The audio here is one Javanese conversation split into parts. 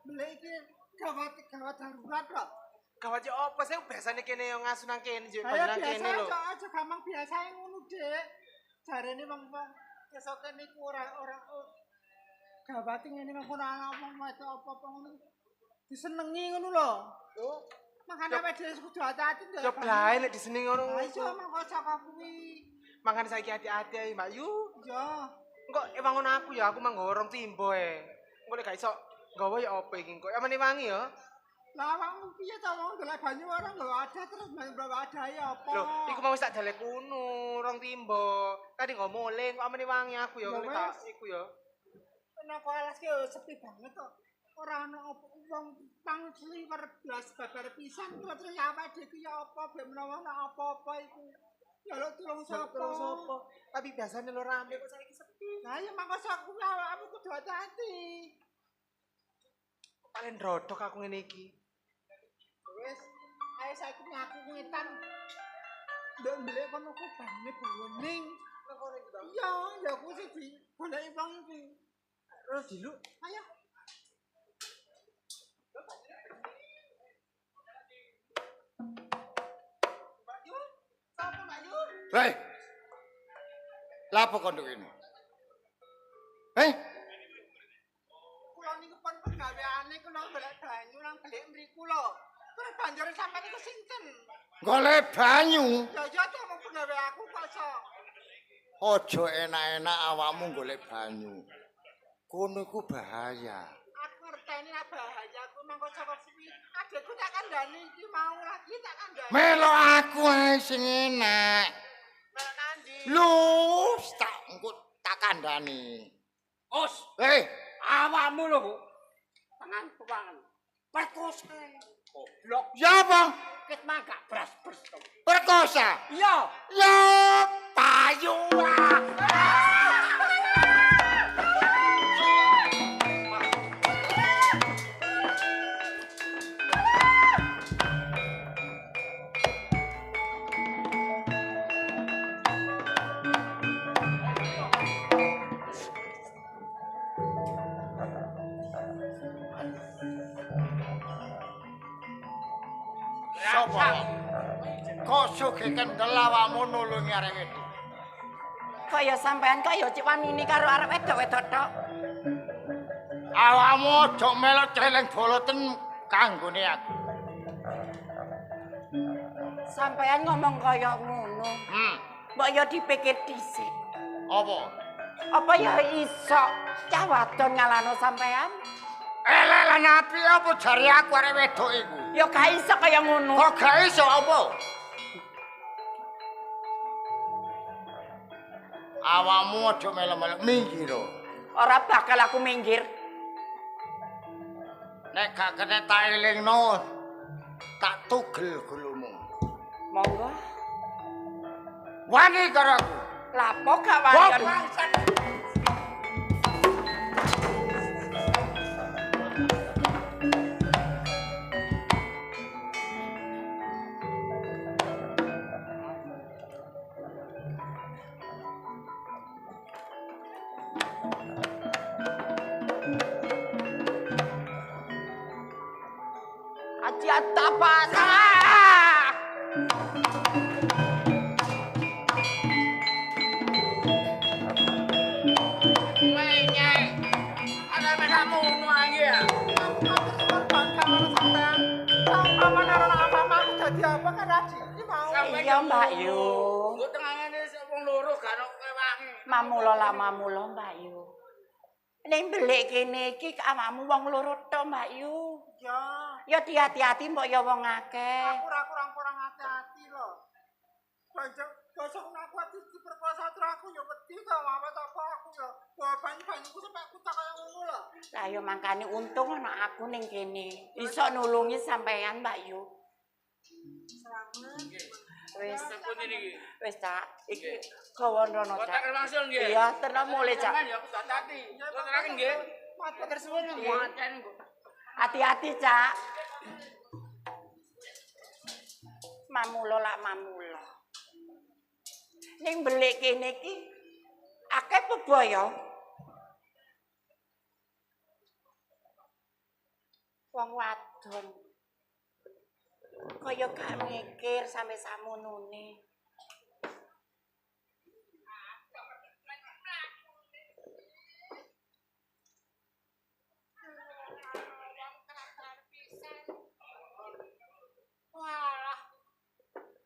Beli iki gawat darurat kok. Gawat ya apa sih biasane kene yo ngasu nang kene yo Ayo nang kene lho. biasa aja gampang biasae ngono, Dik. Jarene wong-wong kesoke niku ora gawat ngene kok ora ngomong wedok apa-apa ngono. Disenengi ngono lho. Oh, Makane awake dhewe kudu hati-hati ndek. yo blae nek diseneng ngono. Iso mangko saka kuwi. Makane saiki hati-hati ae, Mbak Yu. Yo. Engko ewangon aku ya, aku manggo rong timbo Engko nek gak iso gawe ya apa iki engko. Amane wangi ya. Lah awakmu piye ta wong golek banyu ora nggawa ada terus bawa ada ya apa? Lho, iku mau wis tak dalek kuno, rong timbo. Tadi nggo mulih, kok amane wangi aku ya ngene tak iku ya. Nek alas ki sepi banget kok. Ora ana wong pang sliwer blas babar pisan terus awake dhewe ya apa ben menawa ana apa-apa iku. Ya lho tulung sapa? Tapi biasanya lo rame kok saiki sepi. Lah ya mangko sak kuwi awakmu kudu hati-hati. Paling rodok aku ngene iki. Wis, ayo saiki aku ngetan. Ndek mbelek kono ku bane bening. Nang kono iki ta. Iya, ya aku sih di goleki wong iki. Terus dilu. Ayo. Mbak Yu, sapa Mbak Yu? Hei. Lapo kono kene? Hei, Kula niku pun penggaweane kula golek banyu nang belik mriku lho. Terus banjur sampeyan niku sinten? golek banyu. Ya to mau penggawe aku kok sok. Aja enak-enak awakmu golek banyu. Kono iku bahaya. Aku ngerteni bahaya aku mangko saka kuwi. Adekku tak kandhani iki mau lagi tak kandhani. Melo aku ae sing enak. Mek nandi. Lho, tak engko tak kandhani. Os, Hei, awakmu lho, Bu. Tangan tuangan. Perkosa. Goblok. ya apa? Ket mangga bras-bras. Perkosa. Iya. Ya, payu. Sopo? Kok sugih kendel awakmu nulungi arek itu? Kaya sampean kaya cik wanini karo arek wedok-wedok tok. Awakmu aja melok celeng boloten kanggone aku. Sampean ngomong kaya ngono. Mbok ya dipikir dhisik. Apa? Apa ya iso cah wadon ngalano sampean? Elelan api apa jari aku arek wedok iku? Ya gak iso kaya ngono. Kok gak iso apa? Awakmu aja melok-melok minggir. Ora bakal aku minggir. Nek gak kena tak elingno, tak tugel gulumu. Monggo. Wani karo aku. Lapo gak wani. Aja tapas. Iya Mbak Yu. Engko tengahane wong loro gak ono kewangi. Mamula lah mamula Mbak Yu. Ning belik kene iki awakmu wong loro tok Mbak Yu. Ya, Ya hati-hati mbok ya wong akeh. aku ora kurang hati-hati lho. Bosok aku ati diperkosa terus aku ya wedi to apa aku ya. Bawa banyu-banyuku sampe aku tak kaya ngono lho. Lah ya mangkane untung ana aku ning kene. Iso nulungi sampean Mbak Yu. Selamat. Wis, Sampun iki. wis Cak. Iki gawan rono Kotak Cak. langsung nggih. Iya, tenan mulai Cak. Jangan ya aku gak hati. Kotaken nggih. Matur suwun. Muaten kok. Hati-hati Cak. Mamula lak mamula. Ning belik kene iki akeh bebaya. wong wadon. Kaya gak mikir sampe samunune. Walah,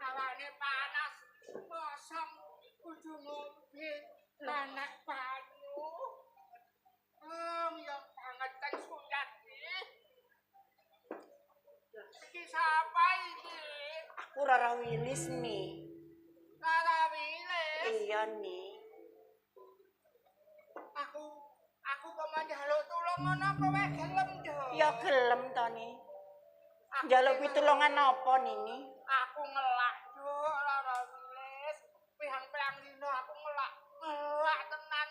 awane panas, kosong, kudu ngombe lanak banyu. Ya banget kan Suyati. Iki sapa iki? Aku Rara Wilis nih. Rara Wilis. Iya nih. Aku kok njaluk tulung ngono kowe gelem, Dok? Ya gelem to nih. Njaluk pitulungan apa nini? Aku ngelak, Dok, Rara Wilis. Pirang-pirang dino aku ngelak tenan.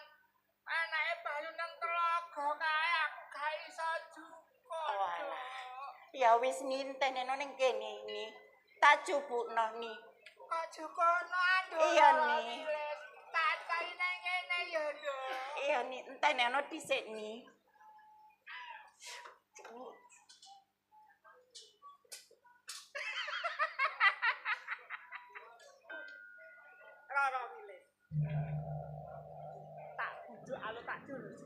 Anake bayu nang telaga kae aku gak iso juko. Walah. Ya wis nginteneno ning kene nih. Tak jupukno nih. Kok jukono, Dok? Iya, Nih. Tak cari nang kene ya, Dok. Iya nih, enteneno dhisik nih. Rara Wilis. Tak bujuk alu tak jurus.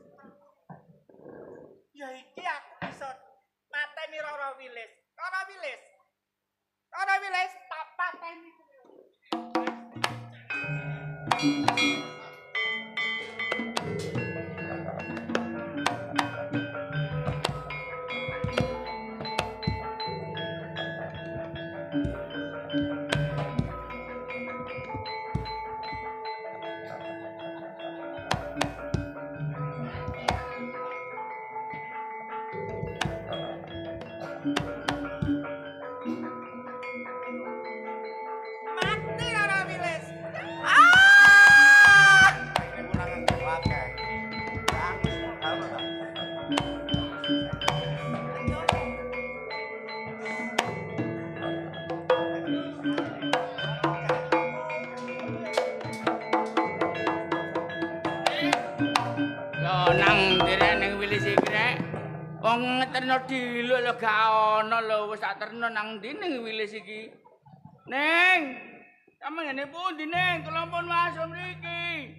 Ya iki aku bisa mateni Rara Wilis. Rara Wilis. Rara Wilis tak pateni. Mati Rara Wilis. Ini kurang akeh. Nangis apa ta? Yo nang ndire ning Wilis iki rek. Wong ngeterno diluk lho gak ono lho wis tak terno nang ndi ning Wilis iki. Ning, sampe ngene pundi Ning? Kelompok masuk mriki.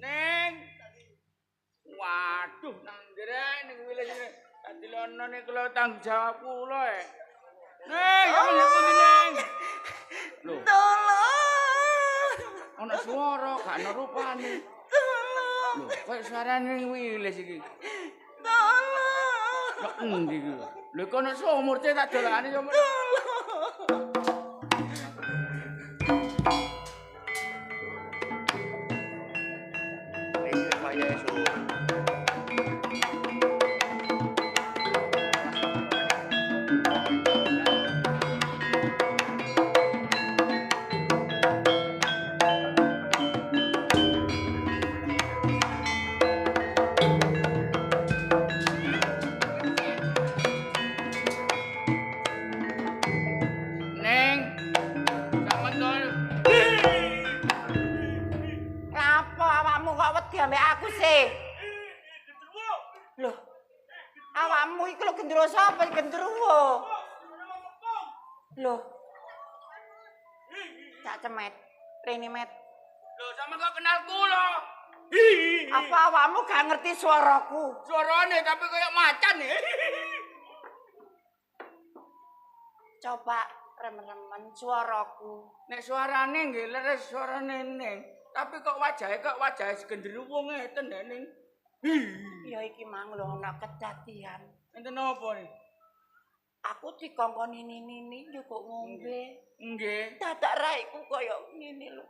Ning. Waduh nang ndire ning Wilis iki. Dadi lono nek kula tanggung jawab kula e. Ning, sampe ngene pundi Ning? Lho, Tolong. ana swara gak ana rupane. Tolong. Lho, kok suarane ning Wilis iki? Tolong. Lho endi iki? Lho kono sumur cek tak dolane sumur. Iki kaya esuk. Ning, sampean kok Lapo awakmu kok wedi ambek aku sih? Loh. Awakmu iku lho gendruwo sapa gendruwo? Loh. Cak cemet. Rene met. lho sampean kok kenal kula. Apa awakmu gak ngerti suaraku? Suarane tapi kayak macan ya. Coba remen-remen suaraku. Nek suarane nggih leres suarane Ning. Tapi kok wajahe segendruwo ngeten ya Ning. Ya iki mang lho ana kedadian. Enten apa nih? Aku dikongkoni nini njupuk ngombe. Nggih. Dadak raiku kaya ngene lho.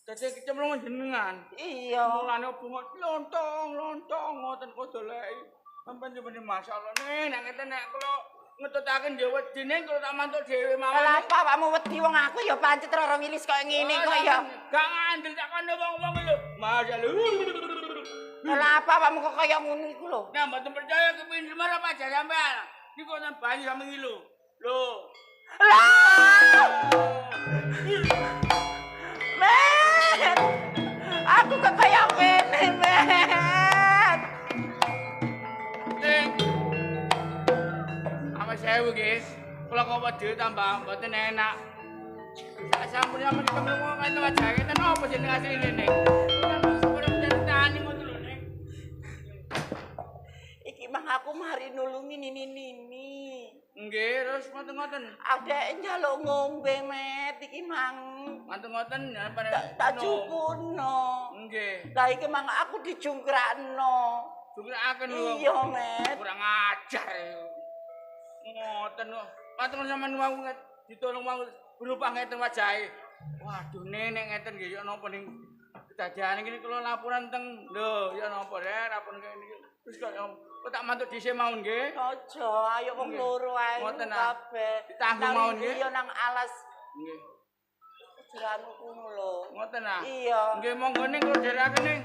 Dadi kecemplungan jenengan. Iya. Mulane bunga lontong ngoten kok doleki. Sampeyan jebene masalah nih nek ngeten nek kula ngetutaken ya wedi ning kula tak mantuk dhewe mawon. Lah apa awakmu wedi wong aku ya pancet Rara Wilis kaya ngene kok ya. Gak ngandel tak kono wong-wong lho. Masalah. Lah apa awakmu kok kaya ngono iku lho. Nah, mboten percaya kepinter marah apa aja sampean. Niku nang banyu sampe ngilo. Lho. Lah! Men! Aku kok kaya ngene, men. Ning. sewu nggih. Kula kok wedhi tambah mboten enak. Sak sampun sampeyan ketemu ngene wajah ngeten apa jeneng asline ning. Sampun ceritani ngono lho ning. Iki mang aku mari nulungi nini. Nggih, terus ngoten-ngoten. Adek njaluk ngombe met iki mang. Ngoten-ngoten ya Tak jupuno. Nggih. Lah iki mang aku dijungkrakno. Jungkrakaken lho. Iya, Met. Kurang ajar. Ngoten kok. Patung sampean wau ditolong wau berupa ngeten wajahe. Waduh nenek ngeten nggih ya napa ning kedadian iki kula laporan teng lho ya napa rek rapun kene terus kok tak mantuk dhisik mawon nggih. Aja, ayo wong loro ae Ngoten, kabeh. ditanggung mawon nggih. Iya nang alas Nggih. jeranu kuno lho. Ngoten ah. Iya. Nggih monggo ning kula dherekaken ning.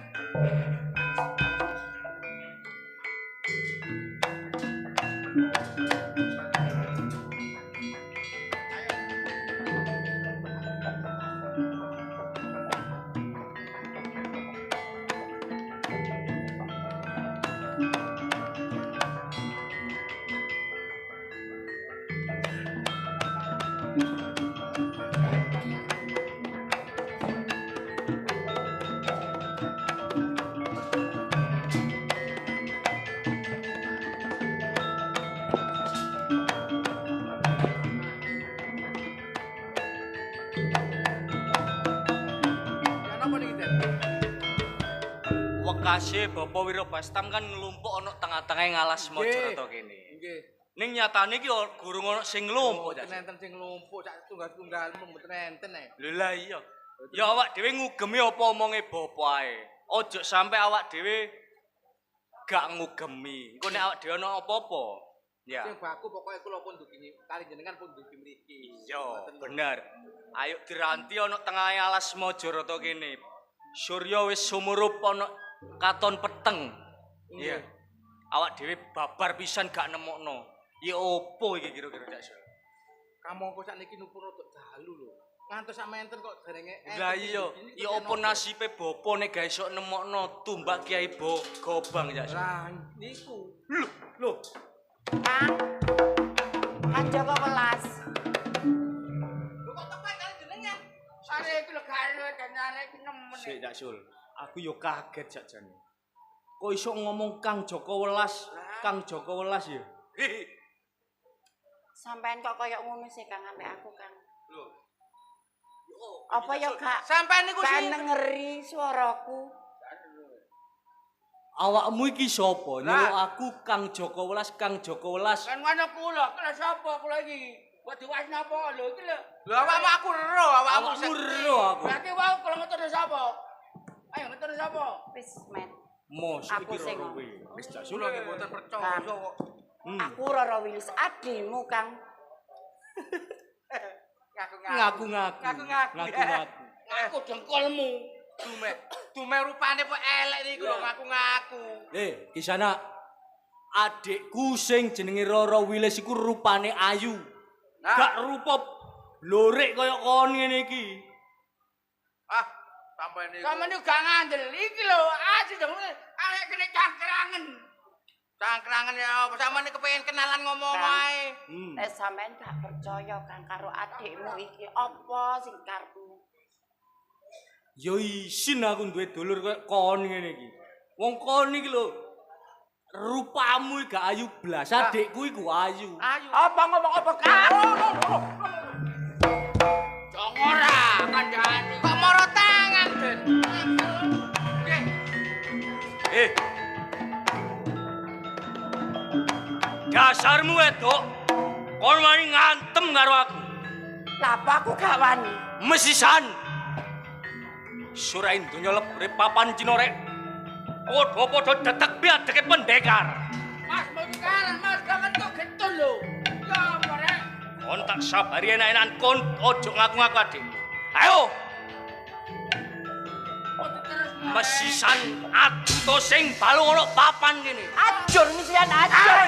Wekase Bapak Wirabastam kan nglumpuk ana tengah-tengah ngalas Mojokerto kene. Nggih. Ning nyatane iki gurung ana sing nglumpuk. Mboten enten sing nglumpuk sak tunggal-tunggal mboten enten Lho lah iya. Ya awak dhewe ngugemi apa omonge bapak ae. Aja sampe awak dhewe gak ngugemi. Engko nek awak dhewe ana apa-apa. Ya. Sing baku pokoke kula pun dugi kali jenengan pun dugi mriki. Iya, bener. Ayo diranti ana tengah alas Mojokerto kene. Surya wis sumurup ana katon peteng. Iya. Awak dhewe babar pisan gak nemokno. Ya opo iki kira-kira Cak Sul? Kamangka sakniki nupun rada dalu lho. Ngantos sak menten kok derenge Lah iya, ya opo nasibe bapa nek gak iso nemokno tumbak Kiai Gobang Cak Sul? Lah niku. Lho, Kan Joko welas. Lho kok tepak kali jenengan. Are iki lho gare danyane iki nemen. sik Cak Sul. Aku yo kaget sakjane. Kok iso ngomong Kang Joko Welas, Kang Joko Welas ya? Sampean kok koyo ngono sih Kang ambek aku Kang. Lho. Apa ya gak Sampeyan niku gak sing ngeri suaraku? Awakmu iki sapa? Nyuwuk aku Kang Joko Welas, Kang Joko Welas. Kan ngono kula, kula sapa kula iki? Kok diwasni apa lho iki lho. lho awakmu aku ero, awakmu Awakmu ero aku. Berarti wau kula ngetur sapa? Ayo ngetur sapa? Wis Met. Mos Aku iki sing roro kuwi. Wis Cak Sul. kula nggih mboten percaya kok. Aku Roro Wilis adimu Kang. Ngaku-ngaku. Ngaku-ngaku. Aku dengkulmu. Dume rupane kok elek niku lho ngaku-ngaku. Ki sana adikku sing jenenge Roro Wilis iku rupane ayu. Gak rupa blorek kaya kon ngene iki. Ah, sampeyan niku. Sampeyan niku gak ngandel iki lho, aja dong. Arek kene cangkrangen. Cangkrangan ya apa sampeyan kepengin kenalan ngomong wae. Nek sampean gak percaya Kang karo adikmu iki apa sing karepmu? Ya isin aku duwe dulur kaya kon ngene iki. Wong kon iki lho rupamu gak ayu blas, adikku iku ayu. Ayo. Apa ngomong apa karo? Jong ora kandhani. Kok moro tangan, Den? Dasarmu wedok kon wani ngantem karo aku. Lah apa aku gak wani? Mesisan. Surain donya lebure papan cinorek. Padha-padha detek biadeke pendekar. Mas Mekaran, Mas jangan kok getol lho. Ya apa rek? Kon tak sabari enak-enakan kon ojo ngaku-ngaku adik. Ayo, Kok terus mesisan adu to sing balung ana papan kene. Ajur misian ajur.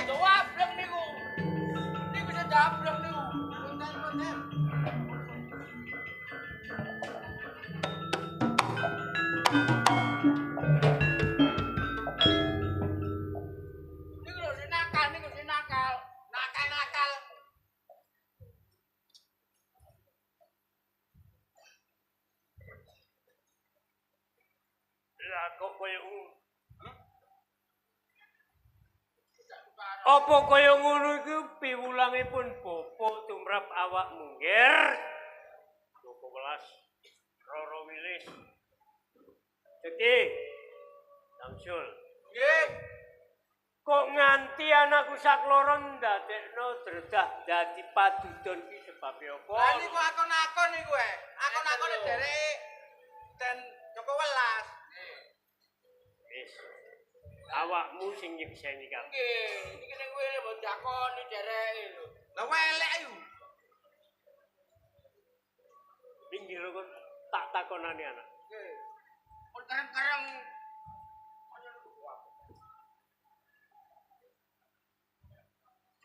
Jawab belum nih Apa kaya ngono iku piwulangipun bapa tumrap awakmu, Nger? 12 Roro Wilis. Jadi, Samsul. Nggih. Kok nganti anakku sakloron ndadekno dredah dadi padudon ki sebabe apa? Lah niku akon-akon niku akon-akone derek dan Joko Welas. Wis. Awakmu sing nyekseni kabeh. Nggih, iki ning kowe mbok dakoni dereke lho. Lah welek ayu. Pinggir kok tak takonani anak. Nggih. Mun kareng-kareng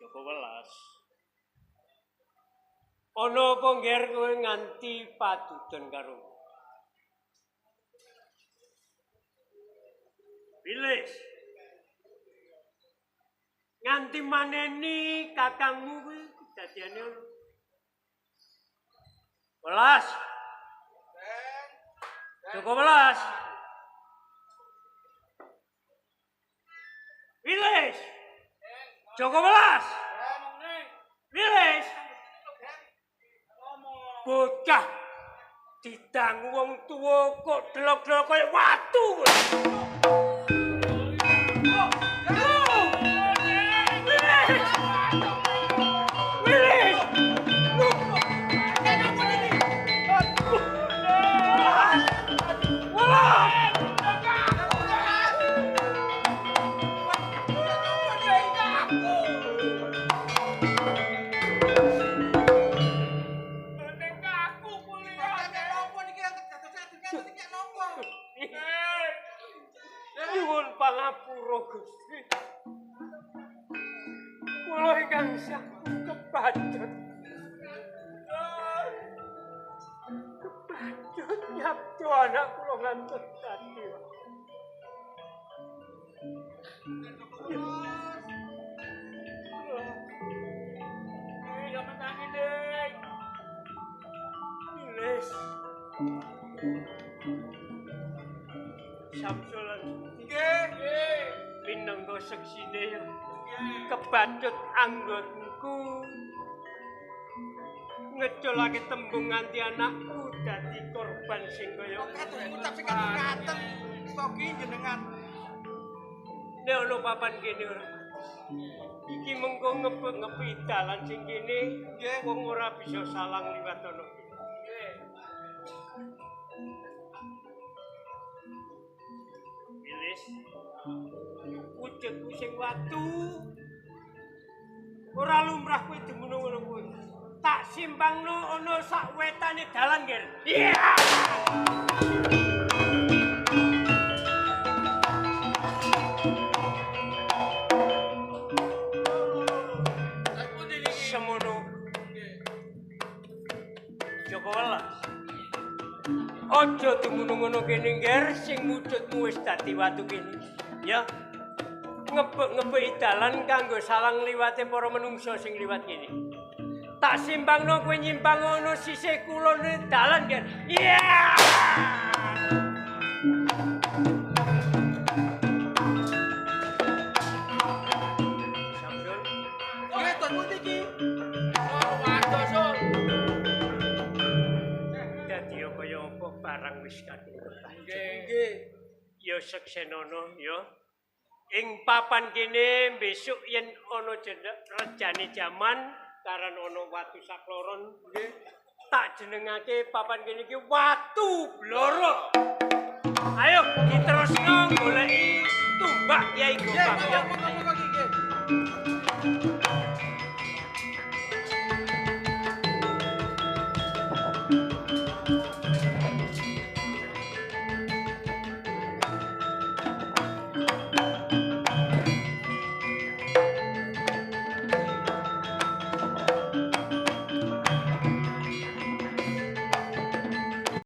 Joko Welas. Ana apa ngger kowe nganti padudon karo Wilis. Nganti maneni kakangmu kuwi kedadiane ono. Welas. Joko Welas. Wilis. Joko Welas. Wilis. Bocah didangu wong tuwa kok delok-delok kaya watu. Nyuwun pangapura Gusti. Kula ingkang sampun kebacut. Kebacut nyabdo anak kula ngantos dadi. Wilis. Samsul. Nggih. Minangka seksine kebacut anggotku ngeculake tembung nganti anakku dadi korban sing kaya Ngucap sing ngaten kok ki jenengan. nek ana papan kene ora. Iki mengko ngebut-ngepi dalan sing kene wong ora bisa salang liwat ana. Wilis. Wujudku sing watu. Ora lumrah kowe demono ngono kuwi. Tak simpangno ana sak wetane dalan, Ger. Iya. Semono. Joko Welas. Aja demono ngono kene, Ger, sing wujudmu wis dadi watu kene. Ya. Ngebek-ngebeki dalan kanggo salang liwate para menungsa sing liwat kene. Tak simpangno kowe nyimpang ngono sisih kulon dalan, Ger. Iya! Samsul. Nggih, to pundi iki? Dadi kaya apa barang wis kadung. Nggih. Ya seksenono ya. Ing papan kene besok yen ana rejane jaman karan ana watu sakloron nggih tak jenengake papan kene iki Watu Bloro. Ayo diterusno goleki tumbak Kyai Gobang.